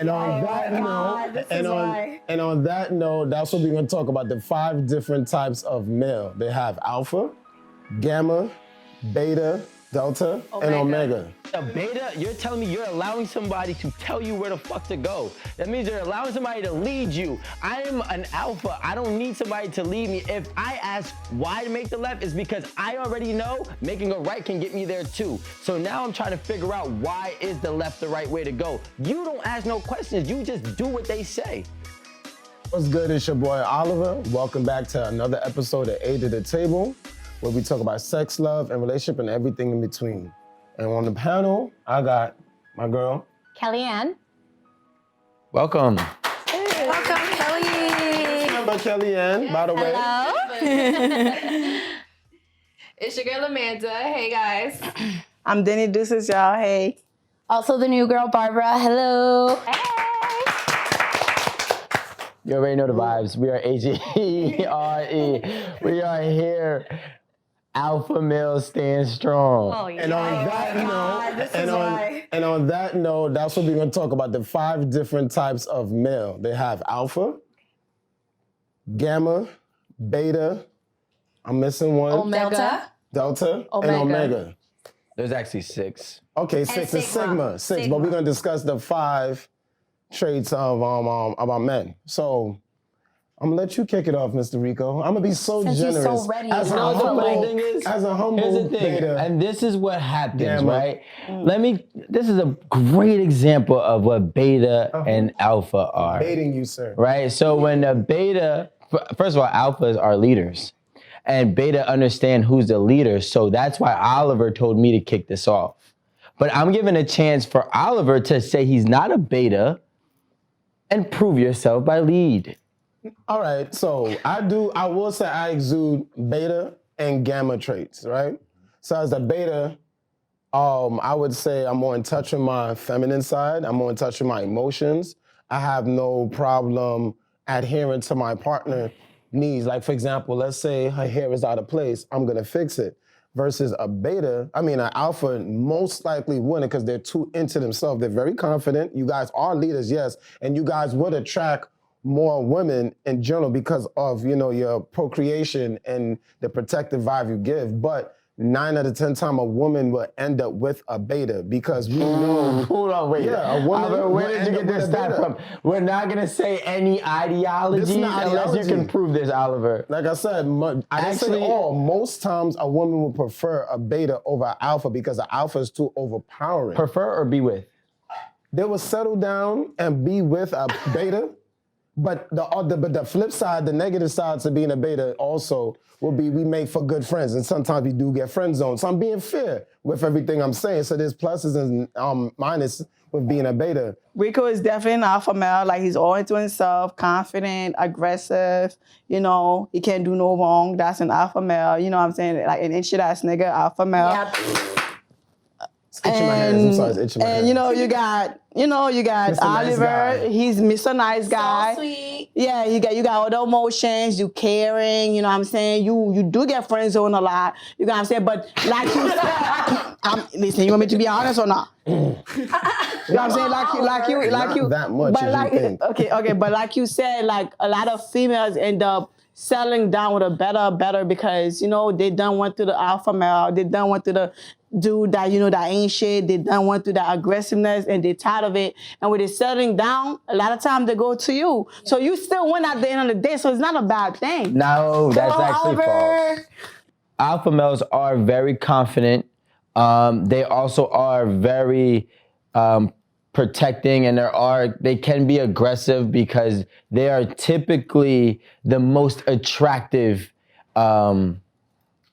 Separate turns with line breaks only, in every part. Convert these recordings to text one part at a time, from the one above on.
And on that note, that's what we're gonna talk about, the 5 different types of male. They have alpha, gamma, beta, delta, and omega.
A beta, you're telling me you're allowing somebody to tell you where the fuck to go. That means you're allowing somebody to lead you. I am an alpha. I don't need somebody to lead me. If I ask why to make the left, it's because I already know making a right can get me there too. So now I'm trying to figure out why is the left the right way to go. You don't ask no questions. You just do what they say.
What's good? It's your boy Oliver. Welcome back to another episode of A to the Table, where we talk about sex, love, and relationship and everything in between. And on the panel, I got my girl,
Kellyanne.
Welcome.
Welcome, Kelly.
Remember Kellyanne, by the way.
Hello.
It's your girl Amanda. Hey guys.
I'm Denny Deuces, y'all. Hey.
Also the new girl, Barbara. Hello. Hey.
You already know the vibes. We are AGRE. We are here. Alpha male stand strong.
Oh, yeah.
And on that note, that's what we're gonna talk about, the 5 different types of male. They have alpha, gamma, beta, I'm missing one.
Omega.
Delta, and omega.
There's actually 6.
Okay, 6 is sigma. 6, but we're gonna discuss the 5 traits of our men. So I'm gonna let you kick it off, Mr. Rico. I'm gonna be so
Since
generous.
you're so ready.
As a
You know what the
humble,
funny thing is?
as a humble
Here's the thing,
beta.
and this is what happens,
Gamma.
right? This is a great example of what beta and alpha are,
Baiting you, sir.
right? So when a beta, first of all, alphas are leaders, and beta understand who's the leader, so that's why Oliver told me to kick this off. But I'm giving a chance for Oliver to say he's not a beta and prove yourself by lead.
All right, so I will say I exude beta and gamma traits, right? So as a beta, I would say I'm more in touch with my feminine side. I'm more in touch with my emotions. I have no problem adhering to my partner needs. Like, for example, let's say her hair is out of place, I'm gonna fix it. Versus an alpha most likely wouldn't, because they're too into themselves. They're very confident. You guys are leaders, yes, and you guys would attract more women in general because of, your procreation and the protective vibe you give. But 9 out of 10 times a woman will end up with a beta because we know.
Hold on, wait.
Yeah, a woman.
Oliver, where did you get this stat from? We're not gonna say any ideologies unless you can prove this, Oliver.
Like I said, I didn't say all. Most times a woman will prefer a beta over an alpha because the alpha is too overpowering.
Prefer or be with?
They will settle down and be with a beta. But the flip side, the negative side to being a beta also will be we make for good friends, and sometimes we do get friend zoned. So I'm being fair with everything I'm saying. So there's pluses and minuses with being a beta.
Rico is definitely an alpha male. Like, he's all into himself, confident, aggressive. He can't do no wrong. That's an alpha male. You know what I'm saying? Like an itchy ass nigga, alpha male.
Yep.
It's itching my hands. I'm sorry, it's itching my hands.
And you got
Mr. Nice
Oliver.
Guy.
He's Mr. Nice Guy.
So sweet.
Yeah, you got all the emotions, you caring, you know what I'm saying? You do get friend zone a lot, you know what I'm saying? But like you said, listen, you want me to be honest or not? You know what I'm saying? Like you.
Not that much
But
as you think.
Okay, but like you said, like a lot of females end up settling down with a better because, they done went through the alpha male, they done went through the dude that, that ain't shit, they done went through that aggressiveness and they tired of it. And when they're settling down, a lot of times they go to you. So you still win at the end of the day, so it's not a bad thing.
No, that's actually false. Alpha males are very confident. They also are very protecting, and they can be aggressive because they are typically the most attractive.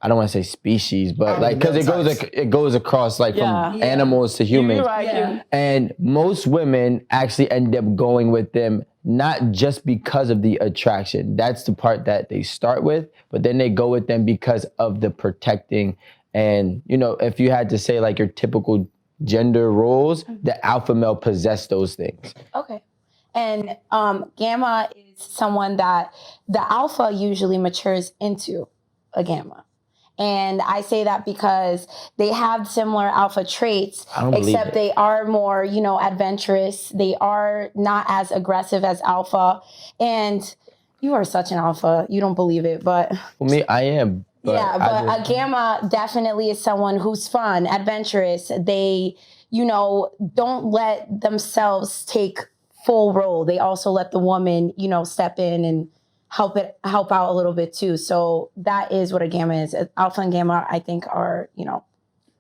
I don't want to say species, but because it goes across from animals to humans.
You're right. Yeah.
And most women actually end up going with them not just because of the attraction. That's the part that they start with, but then they go with them because of the protecting. And, if you had to say like your typical gender roles, the alpha male possess those things.
Okay. And gamma is someone that the alpha usually matures into a gamma. And I say that because they have similar alpha traits,
I don't believe
except
it.
they are more, adventurous. They are not as aggressive as alpha. And you are such an alpha. You don't believe it, but...
For me, I am. But
a gamma definitely is someone who's fun, adventurous. They, don't let themselves take full role. They also let the woman, step in and help out a little bit too. So that is what a gamma is. Alpha and gamma, I think, are,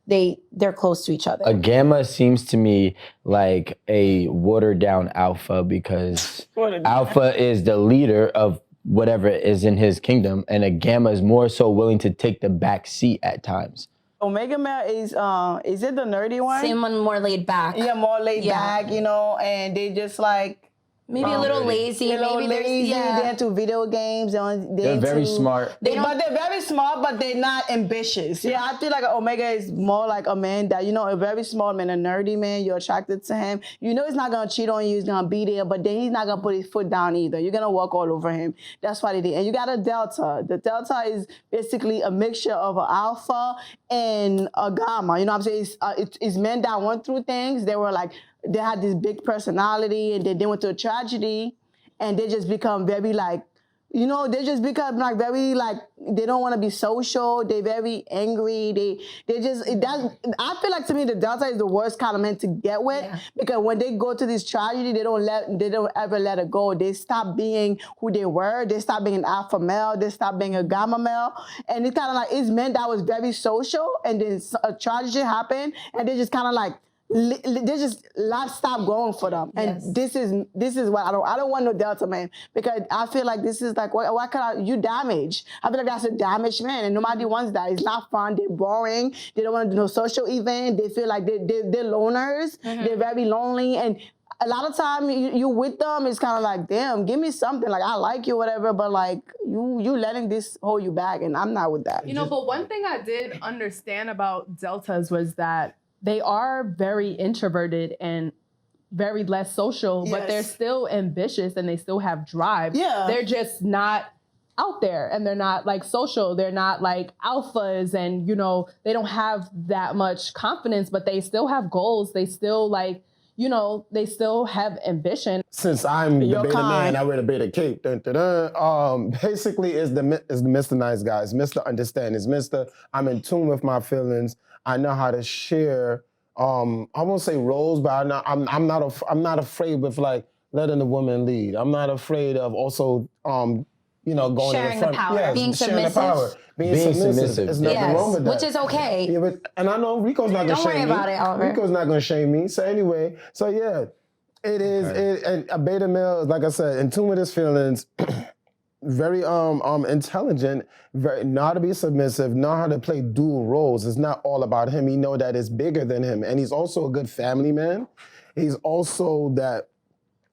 they're close to each other.
A gamma seems to me like a watered down alpha because alpha is the leader of whatever is in his kingdom, and a gamma is more so willing to take the back seat at times.
Omega male is it the nerdy one?
Someone more laid back.
Yeah, more laid back, and they just like
maybe a little lazy.
A little lazy. They're into video games.
They're very smart.
But they're very smart, but they're not ambitious. Yeah, I feel like Omega is more like a man that, a very smart man, a nerdy man. You're attracted to him. He's not going to cheat on you. He's going to be there, but then he's not going to put his foot down either. You're going to walk all over him. That's what it is. And you got a delta. The delta is basically a mixture of an alpha and a gamma. You know what I'm saying? It's men that went through things. They had this big personality, and then they went to a tragedy, and they just become very they just become very they don't want to be social. They're very angry. I feel like to me the delta is the worst kind of man to get with because when they go to this tragedy, they don't ever let it go. They stop being who they were. They stop being an alpha male. They stop being a gamma male, and it's kind of it's men that was very social, and then a tragedy happened, and they just kind of they just life stop going for them, and this is what I don't want no delta man because I feel like this is why can you damage? I feel like that's a damaged man, and nobody wants that. It's not fun. They're boring. They don't want to do no social event. They feel like they're loners. They're very lonely, and a lot of time you with them, it's kind of like, damn, give me something. I like you, whatever, but you letting this hold you back, and I'm not with that.
But one thing I did understand about deltas was that they are very introverted and very less social, but they're still ambitious and they still have drive. Yeah. They're just not out there, and they're not social. They're not alphas, and they don't have that much confidence, but they still have goals. They still they still have ambition.
Since I'm the beta man, I wear the beta cape. Basically, it's the Mr. Nice Guy. It's Mr. Understand. It's Mr. I'm in tune with my feelings. I know how to share. I won't say roles, but I'm not afraid with letting the woman lead. I'm not afraid of also going
sharing
in the front.
The power.
Yes,
being
sharing
submissive.
the power. Being submissive. There's nothing wrong with that.
Which is okay.
Yeah, and I know Rico's not going to shame me.
Don't worry about it, Oliver.
Rico's not going to shame me. So anyway, it is. And a beta male, like I said, in tune with his feelings. Very intelligent, know how to be submissive, know how to play dual roles. It's not all about him. He know that it's bigger than him. And he's also a good family man. He's also that,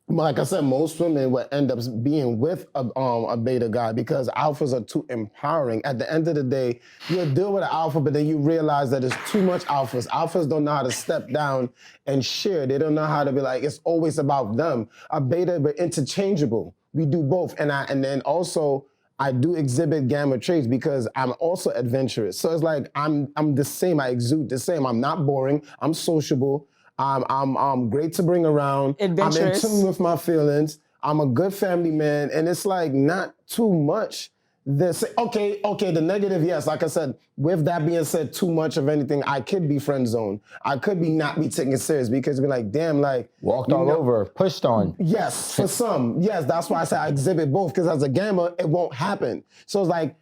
like I said, most women would end up being with a beta guy because alphas are too empowering. At the end of the day, you'll deal with an alpha, but then you realize that there's too much alphas. Alphas don't know how to step down and share. They don't know how to be it's always about them. A beta, but interchangeable. We do both, and then also I do exhibit gamma traits because I'm also adventurous. So it's I'm the same. I exude the same. I'm not boring. I'm sociable. I'm great to bring around.
Adventurous.
I'm in tune with my feelings. I'm a good family man, and it's not too much. Okay, the negative, yes. Like I said, with that being said, too much of anything, I could be friend zoned. I could not be taken serious because it'd be damn,
walked all over, pushed on.
Yes, for some. Yes, that's why I say I exhibit both because as a gamma, it won't happen. So it's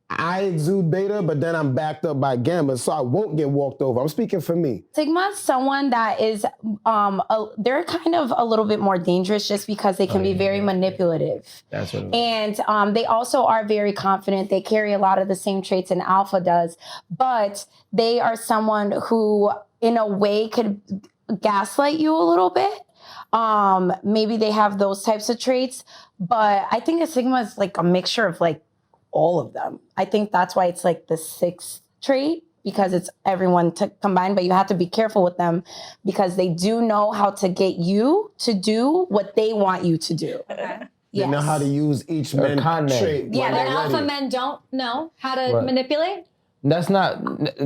I exude beta, but then I'm backed up by gamma, so I won't get walked over. I'm speaking for me.
Sigma is someone that is, they're kind of a little bit more dangerous just because they can be very manipulative.
That's what it
is. And they also are very confident. They carry a lot of the same traits an alpha does, but they are someone who, in a way, could gaslight you a little bit. Maybe they have those types of traits, but I think a Sigma is a mixture of all of them. I think that's why it's the sixth trait because it's everyone combined, but you have to be careful with them because they do know how to get you to do what they want you to do.
Okay.
They know how to use each man trait.
Yeah, the alpha men don't know how to manipulate?
That's not.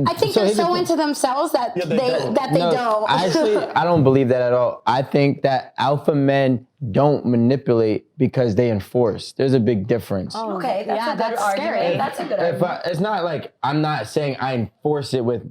I think they're so into themselves that they don't.
Actually, I don't believe that at all. I think that alpha men don't manipulate because they enforce. There's a big difference.
Oh, okay, that's scary. That's a good argument.
It's not like I'm not saying I enforce it with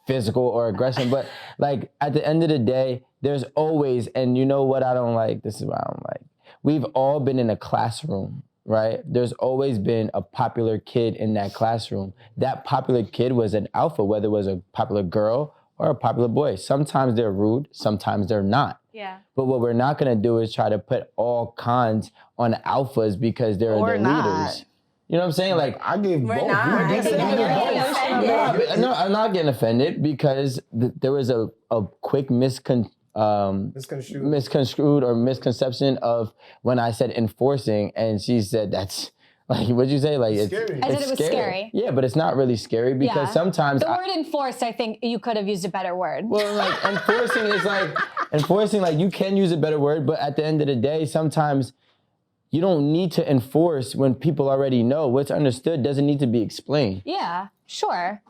physical or aggression, but like at the end of the day, there's always, and you know what I don't like. This is what I don't like. We've all been in a classroom. Right? There's always been a popular kid in that classroom. That popular kid was an alpha, whether it was a popular girl or a popular boy. Sometimes they're rude, sometimes they're not.
Yeah.
But what we're not gonna do is try to put all cons on alphas because they're their leaders. You know what I'm saying? Like
I gave both.
No, I'm not getting offended because there was a quick misconstrued or misconception of when I said enforcing, and she said that's like, what'd you say? Like
it's scary. I said it was scary.
Yeah, but it's not really scary because sometimes
the word enforced, I think you could have used a better word.
Well, like enforcing, like you can use a better word, but at the end of the day, sometimes you don't need to enforce when people already know. What's understood doesn't need to be explained.
Yeah, sure.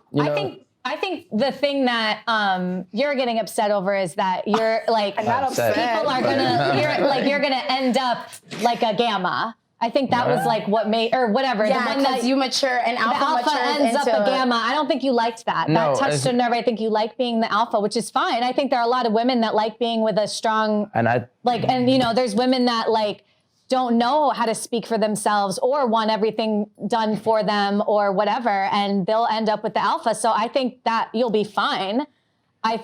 I think the thing that you're getting upset over is that you're like,
not upset,
people are you're gonna end up like a gamma. I think that was like what made, or whatever.
Yeah,
the one that
you mature and alpha
ends up a gamma. I don't think you liked that.
No,
that touched a nerve. I think you like being the alpha, which is fine. I think there are a lot of women that like being with a strong, and there's women that like don't know how to speak for themselves or want everything done for them or whatever, and they'll end up with the alpha. So I think that you'll be fine. I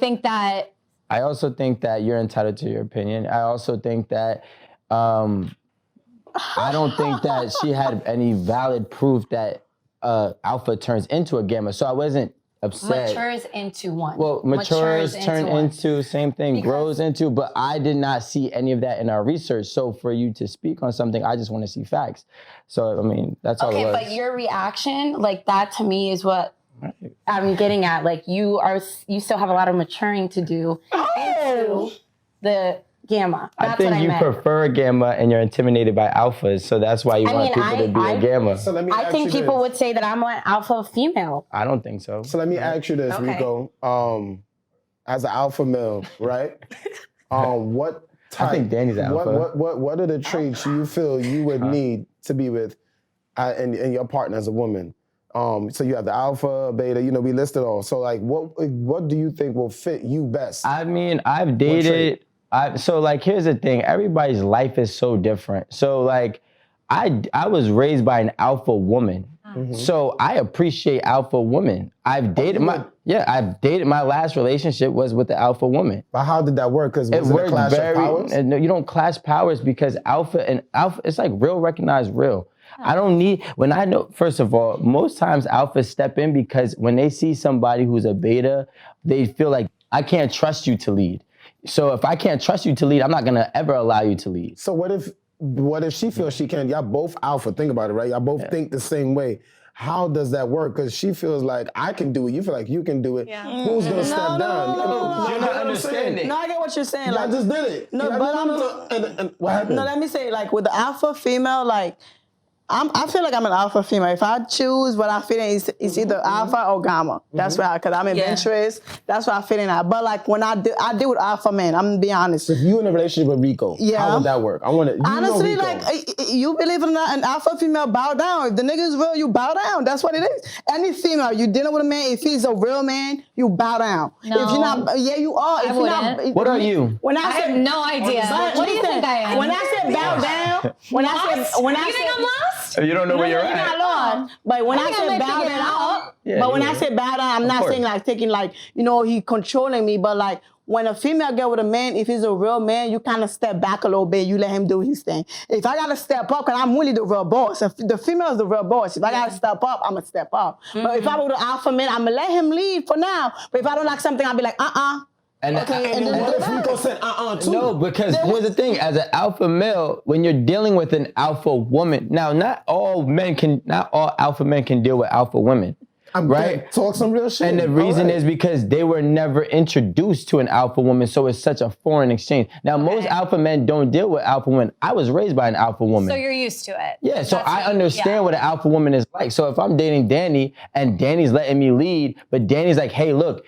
also think that you're entitled to your opinion. I also think that I don't think that she had any valid proof that alpha turns into a gamma. So I wasn't upset.
Matures into one.
Well, matures turn into same thing, grows into, but I did not see any of that in our research. So for you to speak on something, I just want to see facts. So, I mean, that's all it was.
Okay, but your reaction, like that to me is what I'm getting at. Like you still have a lot of maturing to do into the gamma. That's
I think you prefer a gamma and you're intimidated by alphas, so that's why you want people to be a gamma.
So let me
I think people would say that I'm an alpha female.
I don't think so.
So let me ask you this, Rico. As an alpha male, right? What type?
I think Danny's an alpha.
What are the traits you feel you would need to be with in your partner as a woman? So you have the alpha, beta, we listed all. So like, what do you think will fit you best?
I mean, I've dated. So like, here's the thing. Everybody's life is so different. So like, I was raised by an alpha woman. Mm-hmm. So I appreciate alpha women. I've dated my last relationship was with the alpha woman.
But how did that work? Because it worked clash of powers?
No, you don't clash powers because alpha, it's like real recognize real. I don't need, first of all, most times alphas step in because when they see somebody who's a beta, they feel like, I can't trust you to lead. So if I can't trust you to lead, I'm not gonna ever allow you to lead.
So what if she feels she can? Y'all both alpha, think about it, right? Y'all both think the same way. How does that work? Because she feels like I can do it. You feel like you can do it. Yeah. Who's gonna step down?
No,
you're not understanding.
No, I get what you're saying.
I just did it.
No,
and what happened?
No, let me say, like with the alpha female, like I feel like I'm an alpha female. If I choose what I fit in, it's either alpha or gamma. That's why, because I'm adventurous. That's why I fit in that. But like when I deal with alpha men, I'm gonna be honest.
If you in a relationship with Rico, how would that work? I want to.
Honestly, like you believe it or not, an alpha female bow down. If the nigga is real, you bow down. That's what it is. Any female, you dealing with a man. If he's a real man, you bow down.
No.
If you're not, you are. If you're not,
what are you?
When I
have no idea. What do you think I am?
When I said bow down, when I said
you think I'm lost?
You don't know where you're at.
You're not lost. But when I said bow down, when I said bow down, I'm not saying like taking like, he controlling me, but like when a female get with a man, if he's a real man, you kind of step back a little bit. You let him do his thing. If I got to step up, because I'm really the real boss. If the female is the real boss. If I got to step up, I'm going to step up. Mm-hmm. But if I were the alpha man, I'm going to let him lead for now. But if I don't like something, I'll be like,
And what if Rico said too?
No, because here's the thing: as an alpha male, when you're dealing with an alpha woman, now not all alpha men can deal with alpha women. right?
Talk some real shit.
And the reason is because they were never introduced to an alpha woman, so it's such a foreign exchange. Now, most alpha men don't deal with alpha women. I was raised by an alpha woman.
So you're used to it.
Yeah, so I understand what an alpha woman is like. So if I'm dating Danny and Danny's letting me lead, but Danny's like, hey, look,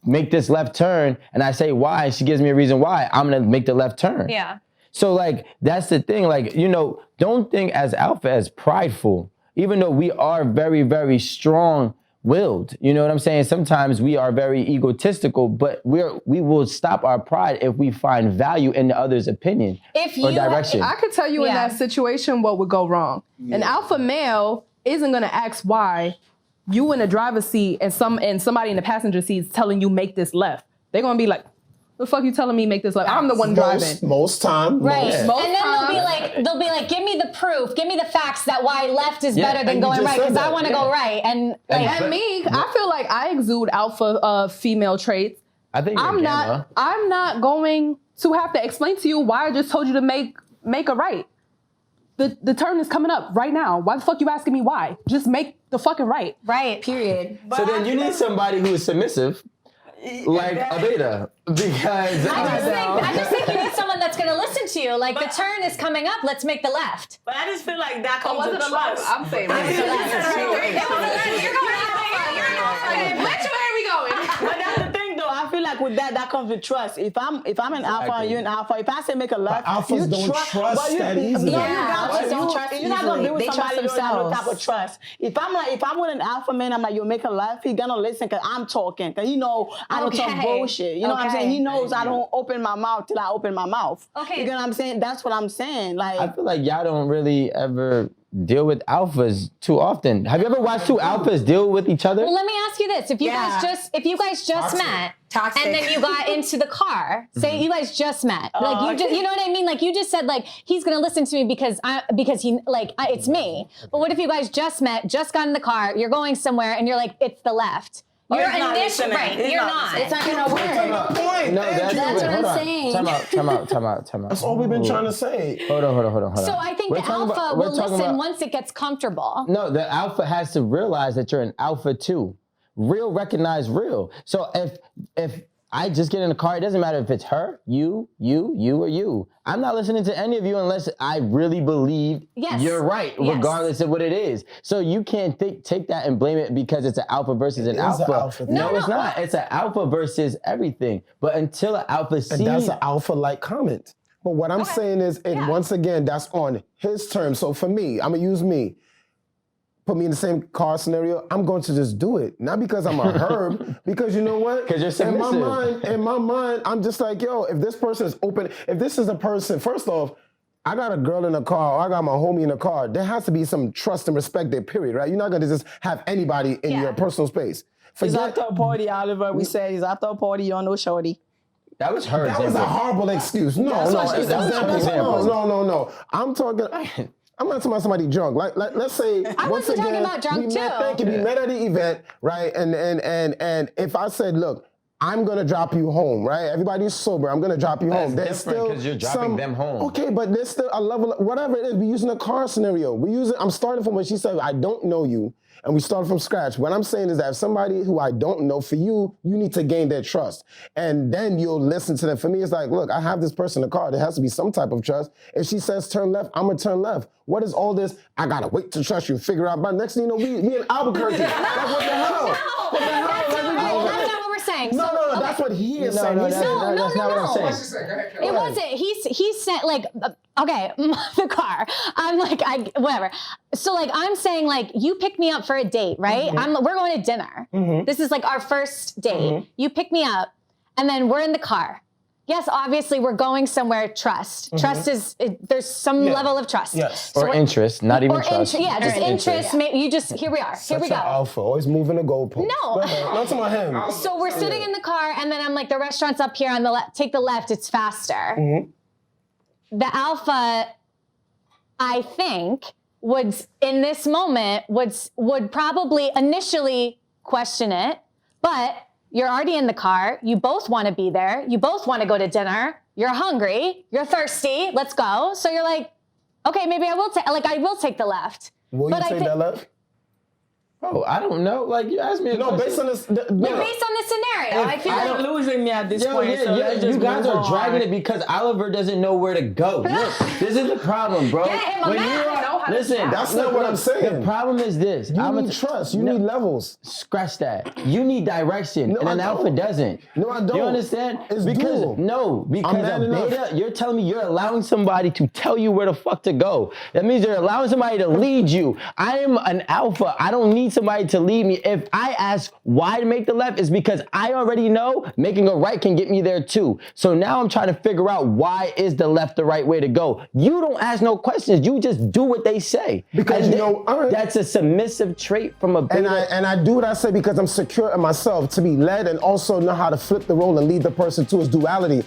make this left turn, and I say why, and she gives me a reason why, I'm gonna make the left turn.
Yeah.
So like, that's the thing, like, you know, don't think as alpha as prideful, even though we are very, very strong-willed. You know what I'm saying? Sometimes we are very egotistical, but we will stop our pride if we find value in the other's opinion or direction.
I could tell you in that situation what would go wrong. An alpha male isn't gonna ask why you in the driver's seat and somebody in the passenger seat is telling you make this left. They're gonna be like, the fuck you telling me make this left? I'm the one driving.
Most time.
Right.
Most
And then
time.
they'll be like, give me the proof, give me the facts that why left is better than
and you
going
just
right,
said
because I
that,
want to go right. And like,
And me, I feel like I exude alpha female traits.
I think
I'm not going to have to explain to you why I just told you to make a right. The turn is coming up right now. Why the fuck you asking me why? Just make the fucking right.
right.
Period.
So then you need somebody who is submissive, like a beta, because
I just think you need someone that's going to listen to you. Like, the turn is coming up, let's make the left.
But I just feel like that comes
Was
with
it a left?
trust.
I'm saying
You're going out.
Which way are we going?
But that's the thing, though. I feel like with that comes with trust. If I'm an alpha and you're an alpha, if I say make a left,
alphas
you
don't trust
but you,
that easily.
No,
Yeah,
you got
alphas
to.
don't trust
You're not gonna be
easily.
with
They
somebody
trust
you don't have no
themselves.
type of trust. If I'm with an alpha man, I'm like, you make a left, he's gonna listen because I'm talking. Because I don't talk
Okay.
bullshit. You know what I'm saying? He knows I don't open my mouth till I open my mouth.
Okay.
You know what I'm saying? That's what I'm saying. Like,
I feel like y'all don't really ever deal with alphas too often. Have you ever watched two alphas deal with each other?
Well, let me ask you this: if you guys just met,
Toxic.
and then you got into the car, say you guys just met, like you know what I mean? Like you just said, like he's gonna listen to me because it's me. But what if you guys just met, just got in the car, you're going somewhere, and you're like, it's the left. You're
he's not listening.
right.
He's
You're
not
not.
listening.
It's not gonna work.
No,
That's what I'm saying.
Time out.
That's all we've been trying to say.
Hold on.
So I think the alpha will listen once it gets comfortable.
No, the alpha has to realize that you're an alpha too. Real recognize real. So if I just get in the car, it doesn't matter if it's her, you, or you. I'm not listening to any of you unless I really believe you're right, regardless of what it is. So you can't take that and blame it because it's an alpha versus an alpha. No, it's not. It's an alpha versus everything. But until an alpha sees...
And that's an alpha-like comment. But what I'm saying is, once again, that's on his terms. So for me, I'm going to use me. Put me in the same car scenario, I'm going to just do it. Not because I'm a herb, because you know what?
Because you're submissive.
In my mind, I'm just like, yo, if this person is open, if this is a person, first off, I got a girl in the car, or I got my homie in the car, there has to be some trust and respect there, period, right? You're not going to just have anybody in your personal space.
he's after a party, Oliver. We said he's after a party, you don't know shorty.
That was her
That was a horrible excuse. No. I'm talking... I'm not talking about somebody drunk. Like let's say
I wasn't talking about drunk too.
We met at the event, right? And if I said, look, I'm gonna drop you home, right? Everybody's sober. I'm gonna drop you home.
That's different because you're dropping them home.
Okay, but there's still a level. Whatever it is, we're using a car scenario. I'm starting from when she said, I don't know you. And we start from scratch. What I'm saying is that if somebody who I don't know, for you need to gain their trust. And then you'll listen to them. For me, it's like, look, I have this person in the car. There has to be some type of trust. If she says turn left, I'm going to turn left. What is all this? I got to wait to trust you, figure out. But next thing you know, we in Albuquerque. Like, what the hell? What the hell?
That's not what we're saying.
No, that's what he is saying.
That's not what I'm saying.
It wasn't. He said like, okay, the car. I'm like, whatever. So like, I'm saying like, you pick me up for a date, right? We're going to dinner. This is like our first date. You pick me up, and then we're in the car. Yes, obviously we're going somewhere. Trust. Trust is there's some level of trust.
Yes.
Or interest, not even trust.
Just interest. Here we are. Here we go.
Alpha, always moving the goalpost.
No.
Go ahead. Not to my him.
So we're sitting in the car, and then I'm like, the restaurant's up here on the left. Take the left. It's faster. The alpha, I think, would in this moment would probably initially question it, but you're already in the car. You both want to be there. You both want to go to dinner. You're hungry. You're thirsty. Let's go. So you're like, okay, maybe I will take the left.
Will you take that left?
Bro, I don't know. Like, you asked me a
No,
question.
based on this.
Based on the scenario, I feel
You're
like
losing me at this
Yo,
point.
yeah,
So
yeah,
let's
you
just
guys
move
are dragging
on.
it because Oliver doesn't know where to go. Look, this is the problem, bro.
Get him a
When
map.
you
Know
are,
how to
listen,
chat.
That's not what I'm saying.
The problem is this.
You need trust. You need levels.
Scratch that. You need direction,
No,
and an
I
alpha
don't.
doesn't.
No, I don't.
You understand?
It's
because
dual.
because
man
a
enough.
beta, you're telling me you're allowing somebody to tell you where the fuck to go. That means you're allowing somebody to lead you. I am an alpha. I don't need somebody to lead me. If I ask why to make the left, it's because I already know making a right can get me there too. So now I'm trying to figure out why is the left the right way to go. You don't ask no questions. You just do what they say.
Because
And
you know, all right.
that's a submissive trait from a beta.
And I do what I say because I'm secure in myself to be led and also know how to flip the role and lead the person to his duality.